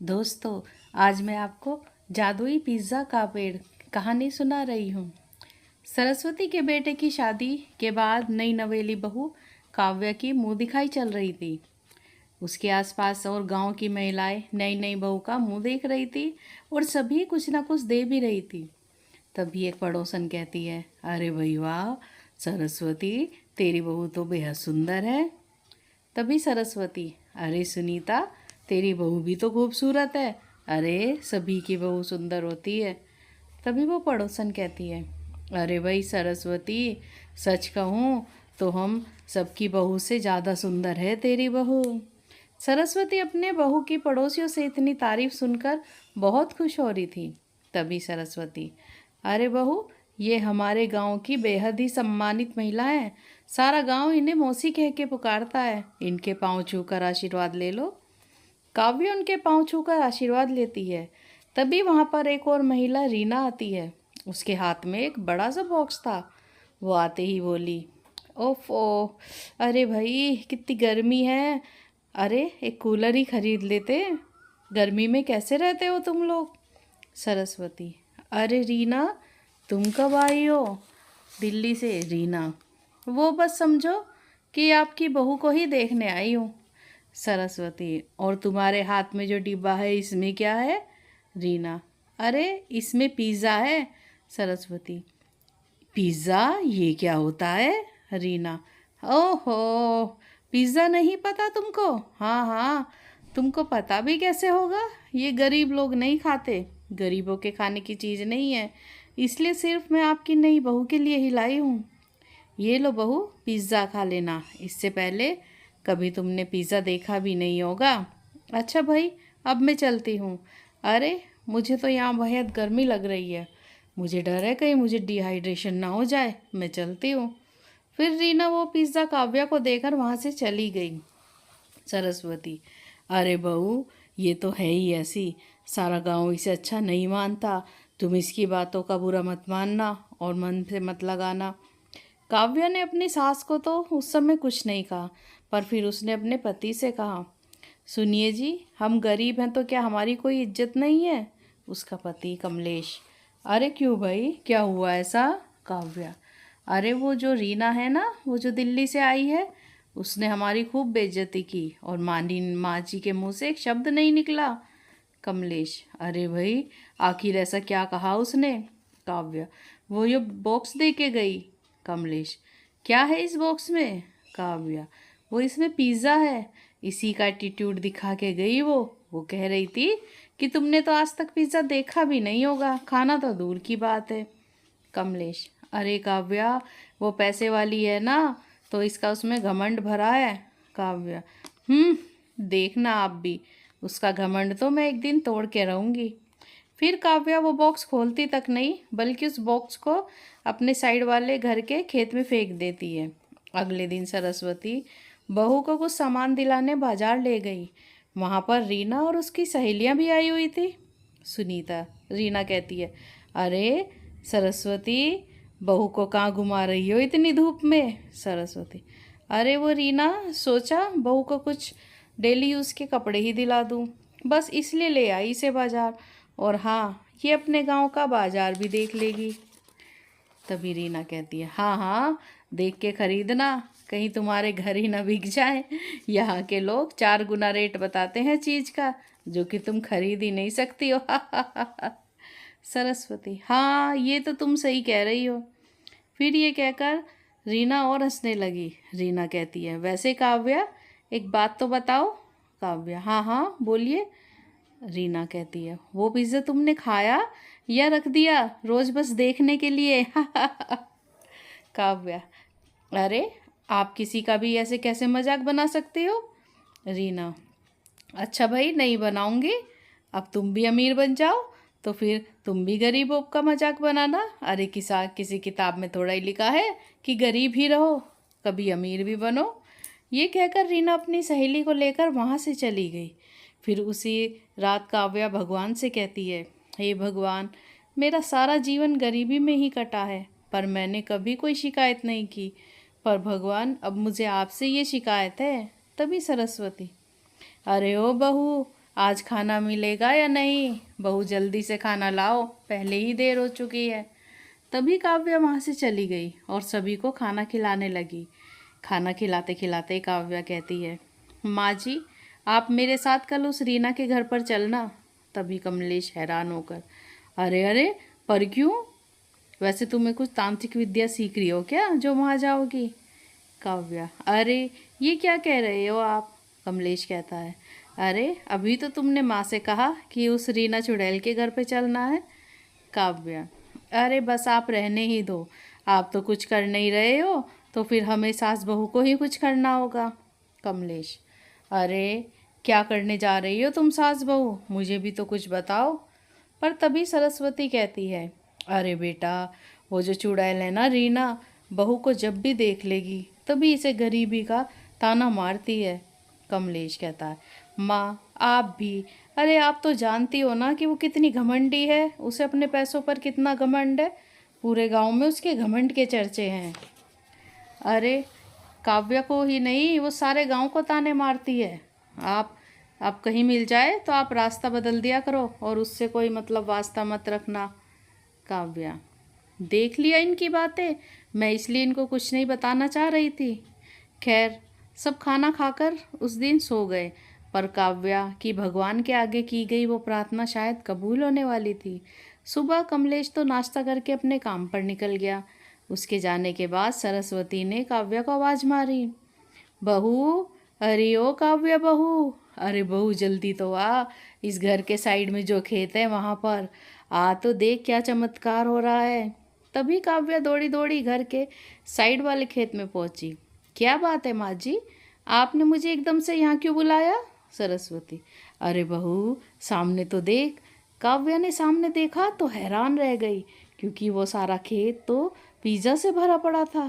दोस्तों, आज मैं आपको जादुई पिज़्ज़ा का पेड़ कहानी सुना रही हूँ। सरस्वती के बेटे की शादी के बाद नई नवेली बहू काव्या की मुंह दिखाई चल रही थी। उसके आसपास और गांव की महिलाएं नई नई बहू का मुंह देख रही थी और सभी कुछ ना कुछ दे भी रही थी। तभी एक पड़ोसन कहती है, अरे भाई वाह सरस्वती, तेरी बहू तो बेहद सुंदर है। तभी सरस्वती, अरे सुनीता, तेरी बहू भी तो खूबसूरत है। अरे सभी की बहू सुंदर होती है। तभी वो पड़ोसन कहती है, अरे भाई सरस्वती, सच कहूँ तो हम सबकी बहू से ज़्यादा सुंदर है तेरी बहू। सरस्वती अपने बहू की पड़ोसियों से इतनी तारीफ सुनकर बहुत खुश हो रही थी। तभी सरस्वती, अरे बहू, ये हमारे गांव की बेहद ही सम्मानित महिला है। सारा गांव इन्हें मौसी कह के पुकारता है। इनके पाँव छूकर आशीर्वाद ले लो। काव्य उनके पाँव छूकर आशीर्वाद लेती है। तभी वहाँ पर एक और महिला रीना आती है। उसके हाथ में एक बड़ा सा बॉक्स था। वो आते ही बोली, ओफो, अरे भाई कितनी गर्मी है। अरे एक कूलर ही खरीद लेते। गर्मी में कैसे रहते हो तुम लोग। सरस्वती, अरे रीना, तुम कब आई हो दिल्ली से। रीना, वो बस समझो कि आपकी बहू को ही देखने आई हूँ। सरस्वती, और तुम्हारे हाथ में जो डिब्बा है इसमें क्या है। रीना, अरे इसमें पिज़्ज़ा है। सरस्वती, पिज़्ज़ा, ये क्या होता है। रीना, ओहो, पिज़्ज़ा नहीं पता तुमको। हाँ हाँ, तुमको पता भी कैसे होगा। ये गरीब लोग नहीं खाते, गरीबों के खाने की चीज़ नहीं है, इसलिए सिर्फ मैं आपकी नई बहू के लिए ही लाई हूँ। ये लो बहू, पिज़्ज़ा खा लेना। इससे पहले कभी तुमने पिज़्ज़ा देखा भी नहीं होगा। अच्छा भाई, अब मैं चलती हूँ। अरे मुझे तो यहाँ बेहद गर्मी लग रही है। मुझे डर है कहीं मुझे डिहाइड्रेशन ना हो जाए। मैं चलती हूँ। फिर रीना वो पिज़्ज़ा काव्या को देकर वहाँ से चली गई। सरस्वती, अरे बहू, ये तो है ही ऐसी। सारा गांव इसे अच्छा नहीं मानता। तुम इसकी बातों का बुरा मत मानना और मन से मत लगाना। काव्या ने अपनी सास को तो उस समय कुछ नहीं कहा, पर फिर उसने अपने पति से कहा, सुनिए जी, हम गरीब हैं तो क्या हमारी कोई इज्जत नहीं है। उसका पति कमलेश, अरे क्यों भाई, क्या हुआ ऐसा। काव्या, अरे वो जो रीना है ना, वो जो दिल्ली से आई है, उसने हमारी खूब बेइज्जती की और माँ जी के मुंह से एक शब्द नहीं निकला। कमलेश, अरे भाई, आखिर ऐसा क्या कहा उसने। काव्या, वो ये बॉक्स दे के गई। कमलेश, क्या है इस बॉक्स में। काव्या, वो इसमें पिज़्ज़ा है। इसी का एटीट्यूड दिखा के गई वो कह रही थी कि तुमने तो आज तक पिज़्ज़ा देखा भी नहीं होगा, खाना तो दूर की बात है। कमलेश, अरे काव्या, वो पैसे वाली है ना, तो इसका उसमें घमंड भरा है। काव्या, देखना आप भी, उसका घमंड तो मैं एक दिन तोड़ के रहूँगी। फिर काव्या वो बॉक्स खोलती तक नहीं, बल्कि उस बॉक्स को अपने साइड वाले घर के खेत में फेंक देती है। अगले दिन सरस्वती बहू को कुछ सामान दिलाने बाजार ले गई। वहाँ पर रीना और उसकी सहेलियाँ भी आई हुई थी। सुनीता, रीना कहती है, अरे सरस्वती, बहू को कहाँ घुमा रही हो इतनी धूप में। सरस्वती, अरे वो रीना, सोचा बहू को कुछ डेली यूज़ के कपड़े ही दिला दूँ, बस इसलिए ले आई इसे बाजार। और हाँ, ये अपने गांव का बाजार भी देख लेगी। तभी रीना कहती है, हाँ हाँ, देख के खरीदना, कहीं तुम्हारे घर ही ना बिक जाए। यहाँ के लोग 4 गुना रेट बताते हैं चीज़ का, जो कि तुम खरीद ही नहीं सकती हो। सरस्वती, हाँ ये तो तुम सही कह रही हो। फिर ये कहकर रीना और हंसने लगी। रीना कहती है, वैसे काव्या, एक बात तो बताओ। काव्या, हाँ हाँ बोलिए। रीना कहती है, वो पिज़्ज़ा तुमने खाया या रख दिया रोज बस देखने के लिए। काव्या, अरे आप किसी का भी ऐसे कैसे मजाक बना सकते हो। रीना, अच्छा भाई, नहीं बनाऊंगी। अब तुम भी अमीर बन जाओ तो फिर तुम भी गरीबों का मजाक बनाना। अरे किसी किताब में थोड़ा ही लिखा है कि गरीब ही रहो, कभी अमीर भी बनो। ये कहकर रीना अपनी सहेली को लेकर वहाँ से चली गई। फिर उसी रात काव्या भगवान से कहती है, हे भगवान, मेरा सारा जीवन गरीबी में ही कटा है, पर मैंने कभी कोई शिकायत नहीं की। पर भगवान, अब मुझे आपसे ये शिकायत है। तभी सरस्वती, अरे ओ बहू, आज खाना मिलेगा या नहीं? बहू जल्दी से खाना लाओ, पहले ही देर हो चुकी है। तभी काव्या वहाँ से चली गई और सभी को खाना खिलाने लगी। खाना खिलाते खिलाते काव्या कहती है, माँ जी, आप मेरे साथ कल उस रीना के घर पर चलना। तभी कमलेश हैरान होकर, अरे अरे, पर क्यों? वैसे तुम्हें कुछ तांत्रिक विद्या सीख रही हो क्या जो वहाँ जाओगी? काव्या, अरे ये क्या कह रहे हो आप? कमलेश कहता है, अरे अभी तो तुमने माँ से कहा कि उस रीना चुड़ैल के घर पे चलना है। काव्या, अरे बस आप रहने ही दो, आप तो कुछ कर नहीं रहे हो, तो फिर हमें सास बहू को ही कुछ करना होगा। कमलेश, अरे क्या करने जा रही हो तुम सास बहू, मुझे भी तो कुछ बताओ। पर तभी सरस्वती कहती है, अरे बेटा, वो जो चुड़ैल है ना रीना, बहू को जब भी देख लेगी तभी इसे गरीबी का ताना मारती है। कमलेश कहता है, माँ आप भी, अरे आप तो जानती हो ना कि वो कितनी घमंडी है, उसे अपने पैसों पर कितना घमंड है, पूरे गांव में उसके घमंड के चर्चे हैं। अरे काव्या को ही नहीं, वो सारे गांव को ताने मारती है। आप कहीं मिल जाए तो आप रास्ता बदल दिया करो और उससे कोई मतलब वास्ता मत रखना। काव्या, देख लिया इनकी बातें, मैं इसलिए इनको कुछ नहीं बताना चाह रही थी। खैर, सब खाना खाकर उस दिन सो गए, पर काव्या की भगवान के आगे की गई वो प्रार्थना शायद कबूल होने वाली थी। सुबह कमलेश तो नाश्ता करके अपने काम पर निकल गया। उसके जाने के बाद सरस्वती ने काव्या को आवाज़ मारी, बहू, अरे ओ काव्या बहू, अरे बहू जल्दी तो आ, इस घर के साइड में जो खेत है वहाँ पर आ तो देख क्या चमत्कार हो रहा है। तभी काव्या दौड़ी दौड़ी घर के साइड वाले खेत में पहुँची। क्या बात है माँ जी, आपने मुझे एकदम से यहाँ क्यों बुलाया? सरस्वती, अरे बहू सामने तो देख। काव्या ने सामने देखा तो हैरान रह गई, क्योंकि वो सारा खेत तो पिज़्ज़ा से भरा पड़ा था।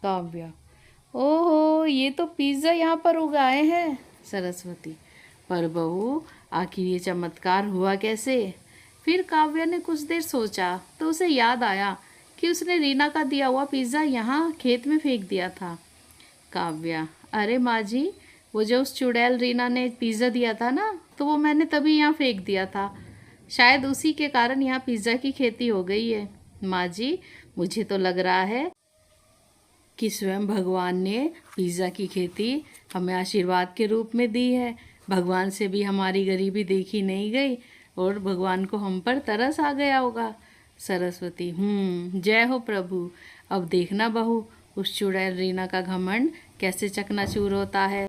काव्या, ओहो, ये तो पिज़्ज़ा यहाँ पर उगाए हैं। सरस्वती, पर बहू आखिर ये चमत्कार हुआ कैसे? फिर काव्या ने कुछ देर सोचा तो उसे याद आया कि उसने रीना का दिया हुआ पिज़्ज़ा यहाँ खेत में फेंक दिया था। काव्या, अरे माँ जी, वो जो उस चुड़ैल रीना ने पिज़्ज़ा दिया था ना, तो वो मैंने तभी यहाँ फेंक दिया था, शायद उसी के कारण यहाँ पिज़्ज़ा की खेती हो गई है। माँ जी, मुझे तो लग रहा है कि स्वयं भगवान ने पिज़्ज़ा की खेती हमें आशीर्वाद के रूप में दी है। भगवान से भी हमारी गरीबी देखी नहीं गई और भगवान को हम पर तरस आ गया होगा। सरस्वती, जय हो प्रभु। अब देखना बहू, उस चुड़ैल रीना का घमंड कैसे चकनाचूर होता है।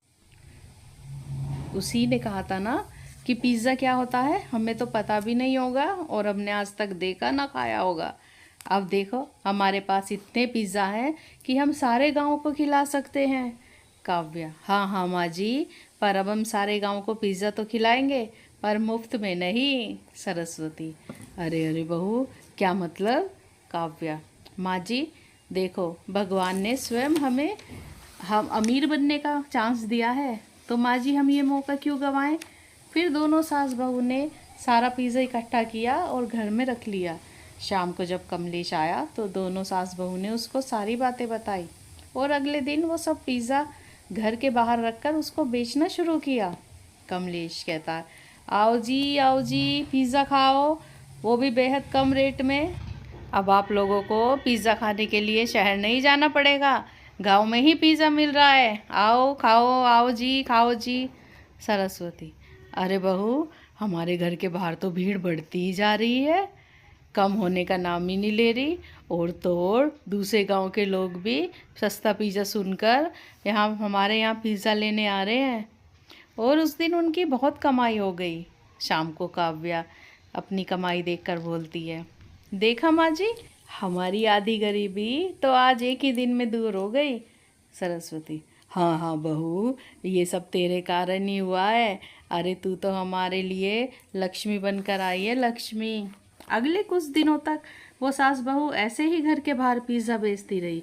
उसी ने कहा था ना कि पिज़्ज़ा क्या होता है, हमें तो पता भी नहीं होगा और हमने आज तक देखा ना खाया होगा। अब देखो, हमारे पास इतने पिज़्ज़ा हैं कि हम सारे गांव को खिला सकते हैं। काव्या, हाँ हाँ माँ जी, पर अब हम सारे गांव को पिज़्ज़ा तो खिलाएंगे, पर मुफ्त में नहीं। सरस्वती, अरे अरे बहू, क्या मतलब? काव्या, माँ जी देखो, भगवान ने स्वयं हमें हम अमीर बनने का चांस दिया है, तो माँ जी हम ये मौका क्यों गंवाएं? फिर दोनों सास बहू ने सारा पिज़्ज़ा इकट्ठा किया और घर में रख लिया। शाम को जब कमलेश आया तो दोनों सास बहू ने उसको सारी बातें बताई और अगले दिन वो सब पिज़्ज़ा घर के बाहर रखकर उसको बेचना शुरू किया। कमलेश कहता है, आओ जी पिज़्ज़ा खाओ, वो भी बेहद कम रेट में। अब आप लोगों को पिज़्ज़ा खाने के लिए शहर नहीं जाना पड़ेगा, गांव में ही पिज़्ज़ा मिल रहा है, आओ खाओ, आओ जी खाओ जी। सरस्वती, अरे बहू, हमारे घर के बाहर तो भीड़ बढ़ती ही जा रही है, कम होने का नाम ही नहीं ले रही। और तो और दूसरे गांव के लोग भी सस्ता पिज़्ज़ा सुनकर यहाँ हमारे यहाँ पिज़्ज़ा लेने आ रहे हैं और उस दिन उनकी बहुत कमाई हो गई। शाम को काव्या अपनी कमाई देखकर बोलती है, देखा माँ जी, हमारी आधी गरीबी तो आज एक ही दिन में दूर हो गई। सरस्वती, हाँ हाँ बहू, ये सब तेरे कारण ही हुआ है। अरे तू तो हमारे लिए लक्ष्मी बनकर आई है, लक्ष्मी। अगले कुछ दिनों तक वो सास बहू ऐसे ही घर के बाहर पिज़्ज़ा बेचती रही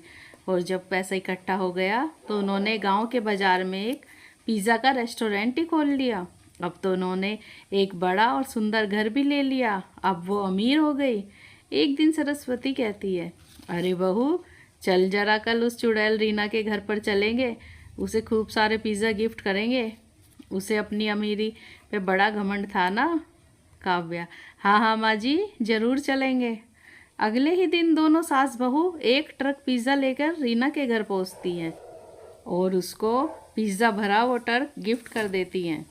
और जब पैसा इकट्ठा हो गया तो उन्होंने गांव के बाज़ार में एक पिज़्ज़ा का रेस्टोरेंट ही खोल लिया। अब तो उन्होंने एक बड़ा और सुंदर घर भी ले लिया, अब वो अमीर हो गई। एक दिन सरस्वती कहती है, अरे बहू, चल जरा कल उस चुड़ैल रीना के घर पर चलेंगे, उसे खूब सारे पिज़्ज़ा गिफ्ट करेंगे। उसे अपनी अमीरी पे बड़ा घमंड था ना। काव्या, हाँ हाँ माँ जी, जरूर चलेंगे। अगले ही दिन दोनों सास बहू एक ट्रक पिज़्ज़ा लेकर रीना के घर पहुंचती हैं और उसको पिज़्ज़ा भरा वो ट्रक गिफ्ट कर देती हैं।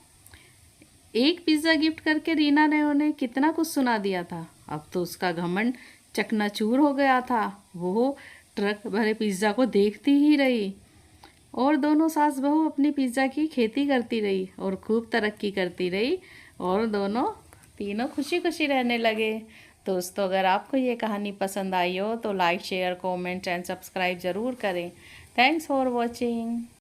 एक पिज़्ज़ा गिफ्ट करके रीना ने उन्हें कितना कुछ सुना दिया था। अब तो उसका घमंड चकनाचूर हो गया था। वो ट्रक भरे पिज़्ज़ा को देखती ही रही और दोनों सास बहू अपनी पिज़्ज़ा की खेती करती रही और खूब तरक्की करती रही और दोनों तीनों खुशी खुशी रहने लगे। दोस्तों, अगर आपको ये कहानी पसंद आई हो तो like share comment and subscribe ज़रूर करें। Thanks for watching.